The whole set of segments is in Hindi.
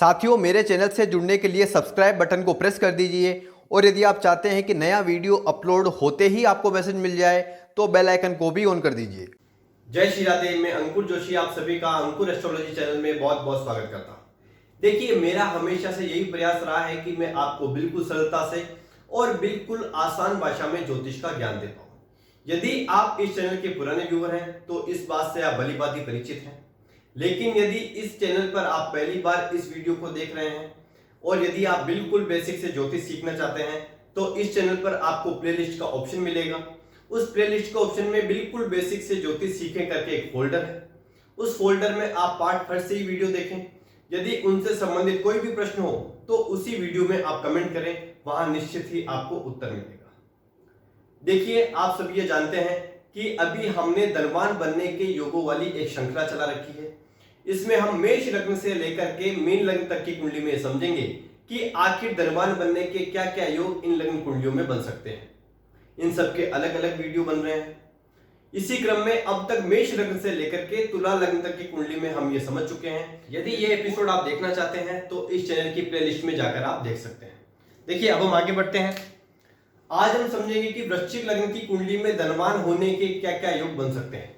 साथियों, मेरे चैनल से जुड़ने के लिए सब्सक्राइब बटन को प्रेस कर दीजिए और यदि आप चाहते हैं कि नया वीडियो अपलोड होते ही आपको मैसेज मिल जाए तो बेल आइकन को भी ऑन कर दीजिए। जय श्री राधे। मैं अंकुर जोशी आप सभी का अंकुर एस्ट्रोलॉजी चैनल में बहुत बहुत स्वागत करता हूं। देखिए, मेरा हमेशा से यही प्रयास रहा है कि मैं आपको बिल्कुल सरलता से और बिल्कुल आसान भाषा में ज्योतिष का ज्ञान देता हूं। यदि आप इस चैनल के पुराने व्यूअर हैं तो इस बात से आप भली भांति परिचित हैं, लेकिन यदि इस चैनल पर आप पहली बार इस वीडियो को देख रहे हैं और यदि आप बिल्कुल बेसिक से ज्योतिष सीखना चाहते हैं तो इस चैनल पर आपको प्लेलिस्ट का ऑप्शन मिलेगा। उस प्लेलिस्ट का ऑप्शन में बिल्कुल बेसिक से ज्योतिष सीखें करके एक फोल्डर है। उस फोल्डर में आप पार्ट फर्स्ट से ही वीडियो देखें। यदि उनसे संबंधित कोई भी प्रश्न हो तो उसी वीडियो में आप कमेंट करें, वहां निश्चित ही आपको उत्तर मिलेगा। देखिए, आप सब ये जानते हैं कि अभी हमने धनवान बनने के योगों वाली एक श्रृंखला चला रखी है। इसमें हम मेष लग्न से लेकर के मीन लग्न तक की कुंडली में समझेंगे कि आखिर धनवान बनने के क्या क्या योग इन लग्न कुंडलियों में बन सकते हैं। इन सब के अलग अलग वीडियो बन रहे हैं। इसी क्रम में अब तक मेष लग्न से लेकर के तुला लग्न तक की कुंडली में हम ये समझ चुके हैं। यदि ये एपिसोड आप देखना चाहते हैं तो इस चैनल की प्लेलिस्ट में जाकर आप देख सकते हैं। देखिए, अब हम आगे बढ़ते हैं। आज हम समझेंगे कि वृश्चिक लग्न की कुंडली में धनवान होने के क्या क्या योग बन सकते हैं।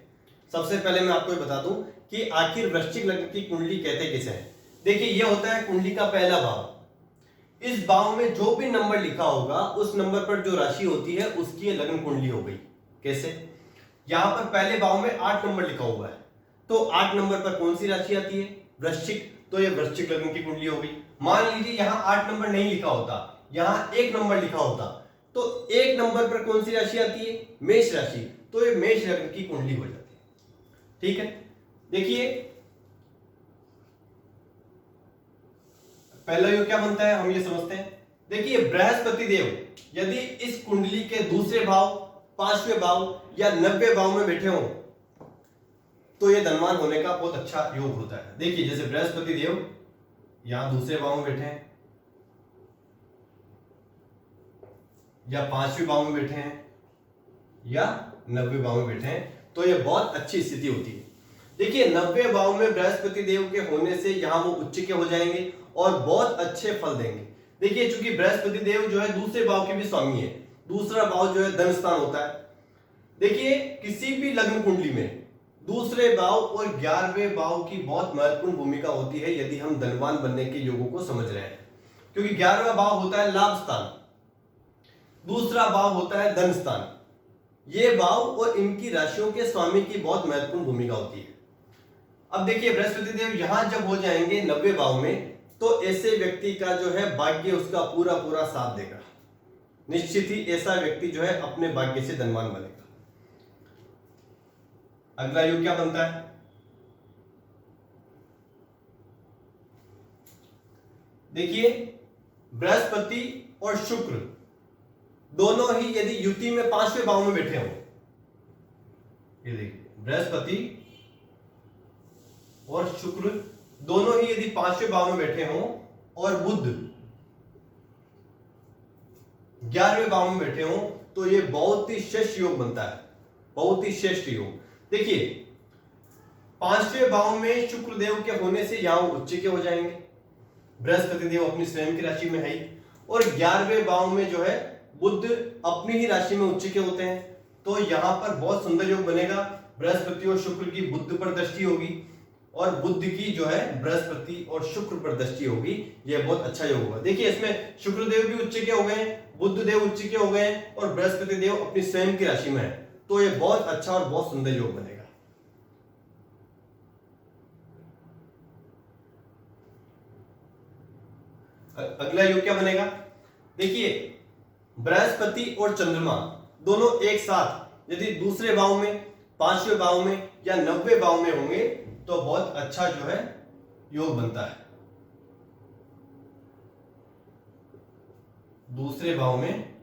सबसे पहले मैं आपको बता दूं कि आखिर वृश्चिक लग्न की कुंडली कहते किसे हैं। देखिए, यह होता है कुंडली का पहला भाव। इस भाव में जो भी नंबर लिखा होगा उस नंबर पर जो राशि होती है उसकी ये लग्न कुंडली हो गई। कैसे? यहां पर पहले भाव में 8 नंबर लिखा हुआ है, तो 8 नंबर पर कौन सी राशि आती है? वृश्चिक। तो ये वृश्चिक लग्न की कुंडली हो गई। मान लीजिए यहां 8 नंबर नहीं लिखा होता, यहां 1 नंबर लिखा होता, तो 1 नंबर पर कौन सी राशि आती है? मेष राशि। तो ये मेष लग्न की कुंडली हो जाती है। ठीक है, देखिए पहला योग क्या बनता है हम ये समझते हैं। देखिए, बृहस्पति देव यदि इस कुंडली के दूसरे भाव, 5वें भाव या 90वें भाव में बैठे हो तो ये धनवान होने का बहुत अच्छा योग होता है। देखिए, जैसे बृहस्पति देव यहां दूसरे भाव में बैठे हैं या 5वें भाव में बैठे हैं या 90वें भाव में बैठे हैं तो ये बहुत अच्छी स्थिति होती है। देखिए, 90वें भाव में बृहस्पति देव के होने से यहां वो उच्च के हो जाएंगे और बहुत अच्छे फल देंगे। देखिए, चूंकि बृहस्पति देव जो है दूसरे भाव के भी स्वामी है, दूसरा भाव जो है धन स्थान होता है। देखिए, किसी भी लग्न कुंडली में दूसरे भाव और 11वें भाव की बहुत महत्वपूर्ण भूमिका होती है यदि हम धनवान बनने के योगों को समझ रहे हैं, क्योंकि 11वां भाव होता है लाभ स्थान, दूसरा भाव होता है धन स्थान। ये भाव और इनकी राशियों के स्वामी की बहुत महत्वपूर्ण भूमिका होती है। अब देखिए, बृहस्पति देव यहां जब हो जाएंगे 90वें भाव में तो ऐसे व्यक्ति का जो है भाग्य उसका पूरा पूरा साथ देगा। निश्चित ही ऐसा व्यक्ति जो है अपने भाग्य से धनवान बनेगा। अगला योग क्या बनता है? देखिए, बृहस्पति और शुक्र दोनों ही यदि युति में 5वें भाव में बैठे हो, ये देखिए बृहस्पति और शुक्र दोनों ही यदि 5वें भाव में बैठे हों और बुध 11वें भाव में बैठे हों तो ये बहुत ही श्रेष्ठ योग बनता है, बहुत ही श्रेष्ठ योग। देखिए, 5वें भाव में शुक्र देव के होने से यहां उच्च के हो जाएंगे, बृहस्पति देव अपनी स्वयं की राशि में है ही, और 11वें भाव में जो है बुध अपनी ही राशि में उच्च के होते हैं, तो यहां पर बहुत सुंदर योग बनेगा। बृहस्पति और शुक्र की बुध पर दृष्टि होगी और बुध की जो है बृहस्पति और शुक्र पर दृष्टि होगी। यह बहुत अच्छा योग होगा। देखिए, इसमें शुक्र देव भी उच्च के हो गए, बुध देव उच्च के हो गए और बृहस्पति देव अपनी स्वयं की राशि में है, तो यह बहुत अच्छा और बहुत सुंदर योग बनेगा। अगला योग क्या बनेगा? देखिए, बृहस्पति और चंद्रमा दोनों एक साथ यदि दूसरे भाव में, 5वें भाव में या 90वें भाव में होंगे तो बहुत अच्छा जो है योग बनता है। दूसरे भाव में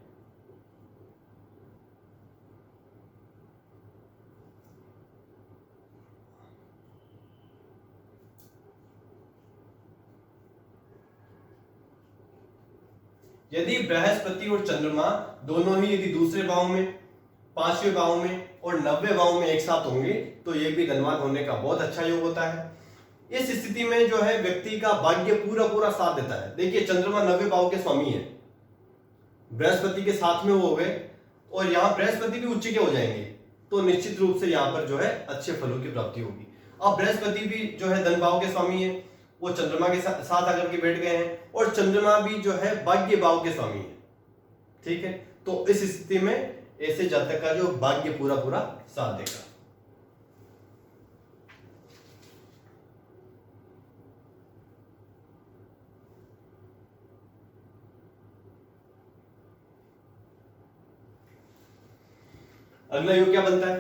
यदि बृहस्पति और चंद्रमा दोनों ही यदि दूसरे भाव में, 5वें भाव में और 90वें भाव में एक साथ होंगे तो यह भी धनवान होने का बहुत अच्छा योग होता है। इस स्थिति में जो है व्यक्ति का भाग्य पूरा पूरा साथ देता है। देखिए चंद्रमा 90 भाव के स्वामी है, बृहस्पति के साथ में वो हो गए और यहाँ बृहस्पति भी उच्च के हो जाएंगे, तो निश्चित रूप से यहाँ पर जो है अच्छे फलों की प्राप्ति होगी। अब बृहस्पति भी जो है धन भाव के स्वामी है, वो चंद्रमा के साथ आकर के बैठ गए हैं और चंद्रमा भी जो है भाग्य भाव के स्वामी है। ठीक है, तो इस स्थिति में ऐसे जातक का जो भाग्य पूरा पूरा साथ देगा। अगला योग क्या बनता है?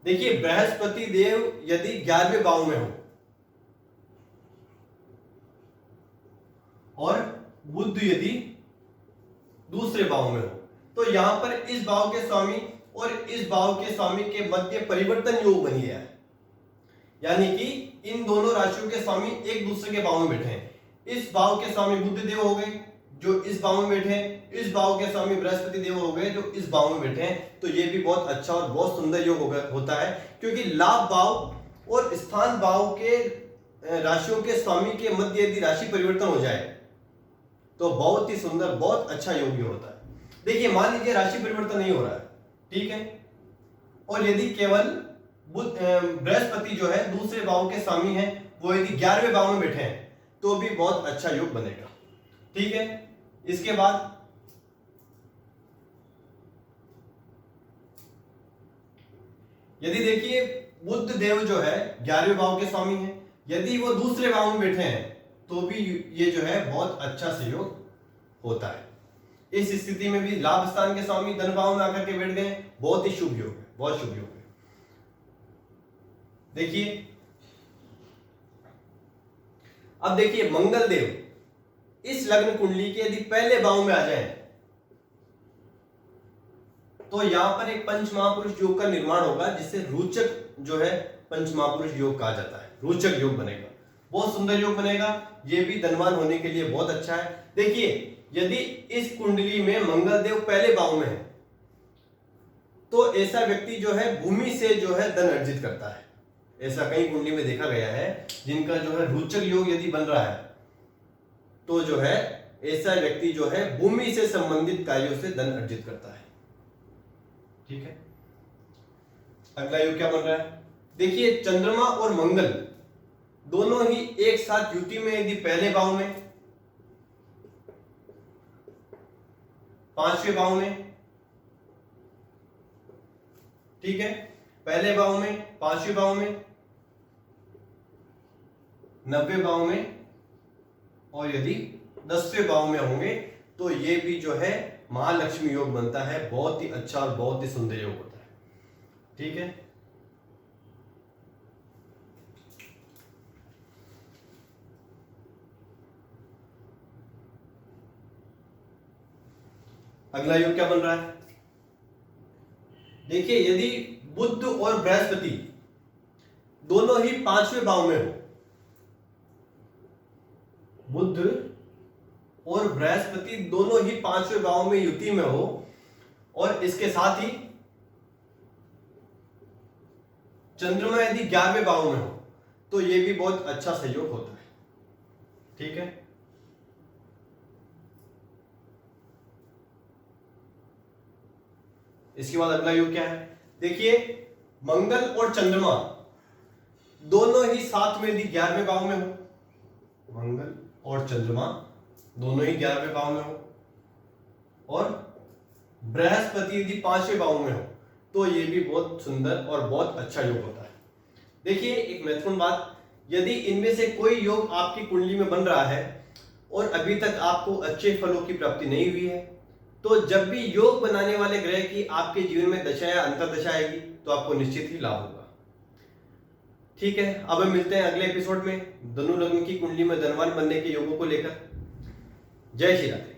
देखिए बृहस्पति देव यदि 11वें भाव में हो और बुध यदि दूसरे भाव में हो, तो यहां पर इस भाव के स्वामी और इस भाव के स्वामी के मध्य परिवर्तन योग बन गया है। यानी कि इन दोनों राशियों के स्वामी एक दूसरे के भाव में बैठे हैं। इस भाव के स्वामी बुध देव हो गए जो इस भाव में बैठे हैं, इस भाव के स्वामी बृहस्पति देव हो गए जो इस भाव में बैठे हैं। तो ये भी बहुत अच्छा और बहुत सुंदर योग होता है, क्योंकि लाभ भाव और स्थान भाव के राशियों के स्वामी के मध्य यदि राशि परिवर्तन हो जाए तो बहुत ही सुंदर, बहुत अच्छा योग होता है। देखिए मान लीजिए राशि परिवर्तन नहीं हो रहा है, ठीक है, और यदि केवल बृहस्पति जो है दूसरे भाव के स्वामी है, वो यदि 11वें भाव में बैठे हैं तो भी बहुत अच्छा योग बनेगा। ठीक है, इसके बाद यदि देखिए बुध देव जो है 11वें भाव के स्वामी है, यदि वो दूसरे भाव में बैठे हैं तो भी ये जो है बहुत अच्छा सहयोग होता है। इस स्थिति में भी लाभ स्थान के स्वामी धन भाव में आकर के बैठ गए, बहुत ही शुभ योग है, बहुत शुभ योग है। देखिए अब देखिए मंगल देव इस लग्न कुंडली के यदि पहले भाव में आ जाए तो यहां पर एक पंच महापुरुष योग का निर्माण होगा, जिससे रोचक जो है पंच महापुरुष योग कहा जाता है। रोचक योग बनेगा, बहुत सुंदर योग बनेगा। ये भी धनवान होने के लिए बहुत अच्छा है। देखिए यदि इस कुंडली में मंगल देव पहले भाव में है तो ऐसा व्यक्ति जो है भूमि से जो है धन अर्जित करता है। ऐसा कई कुंडली में देखा गया है जिनका जो है रोचक योग यदि बन रहा है तो जो है ऐसा व्यक्ति जो है भूमि से संबंधित कार्यों से धन अर्जित करता है। ठीक है, अगला योग क्या बन रहा है? देखिए चंद्रमा और मंगल दोनों ही एक साथ युति में यदि पहले भाव में, 5वें भाव में, ठीक है, पहले भाव में, 5वें भाव में, 90वें भाव में और यदि 10वें भाव में होंगे तो ये भी जो है महालक्ष्मी योग बनता है। बहुत ही अच्छा और बहुत ही सुंदर योग होता है। ठीक है, अगला योग क्या बन रहा है? देखिए यदि बुध और बृहस्पति दोनों ही 5वें भाव में हो, बुध और बृहस्पति दोनों ही 5वें भाव में युति में हो और इसके साथ ही चंद्रमा यदि 11वें भाव में हो तो यह भी बहुत अच्छा सहयोग होता है। ठीक है, इसके बाद अगला योग क्या है? देखिए मंगल और चंद्रमा दोनों ही साथ में यदि 11वें भाव में हो, मंगल और चंद्रमा दोनों ही 11वें भाव में हो और बृहस्पति यदि 5वें भाव में हो तो ये भी बहुत सुंदर और बहुत अच्छा योग होता है। देखिए एक महत्वपूर्ण बात, यदि इनमें से कोई योग आपकी कुंडली में बन रहा है और अभी तक आपको अच्छे फलों की प्राप्ति नहीं हुई है, तो जब भी योग बनाने वाले ग्रह की आपके जीवन में दशा या अंतर्दशा आएगी तो आपको निश्चित ही लाभ होगा। ठीक है, अब हम मिलते हैं अगले एपिसोड में धनु लग्न की कुंडली में धनवान बनने के योगों को लेकर। जय श्री राधे।